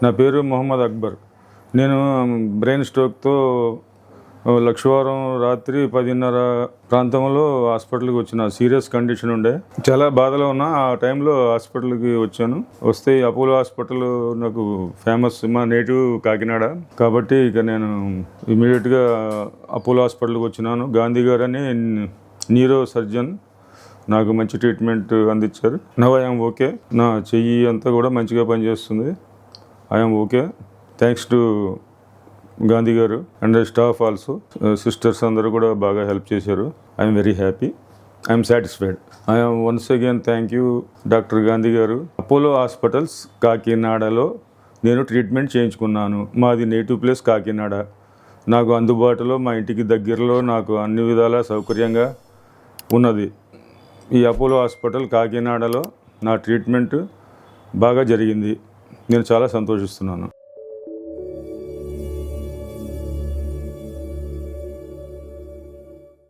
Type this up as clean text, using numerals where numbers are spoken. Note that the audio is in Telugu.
నా పేరు మొహమ్మద్ అక్బర్. నేను బ్రెయిన్ స్ట్రోక్తో లక్షవారం రాత్రి 10:30 ప్రాంతంలో హాస్పిటల్కి వచ్చిన. సీరియస్ కండిషన్ ఉండే, చాలా బాధలో ఉన్నా. ఆ టైంలో హాస్పిటల్కి వచ్చాను. వస్తే అపోలో హాస్పిటల్ నాకు ఫేమస్, మా నేటివ్ కాకినాడ కాబట్టి ఇక నేను ఇమీడియట్గా అపోలో హాస్పిటల్కి వచ్చినాను. గాంధీ గారు అని న్యూరో సర్జన్ నాకు మంచి ట్రీట్మెంట్ అందించారు. Now I'm okay. నా చెయ్యి అంతా కూడా మంచిగా పనిచేస్తుంది. I'm okay. Thanks to Gandhi గారు అండ్ స్టాఫ్ ఆల్సో. సిస్టర్స్ అందరూ కూడా బాగా హెల్ప్ చేశారు. I'm very happy. I'm satisfied. I'm once again thank you doctor Gandhi గారు. అపోలో హాస్పిటల్స్ కాకినాడలో నేను ట్రీట్మెంట్ చేయించుకున్నాను. మాది నేటివ్ ప్లేస్ కాకినాడ. నాకు అందుబాటులో, మా ఇంటికి దగ్గరలో, నాకు అన్ని విధాలా సౌకర్యంగా ఉన్నది. ఈ అపోలో హాస్పిటల్ కాకినాడలో నా ట్రీట్మెంట్ బాగా జరిగింది. నేను చాలా సంతోషిస్తున్నాను.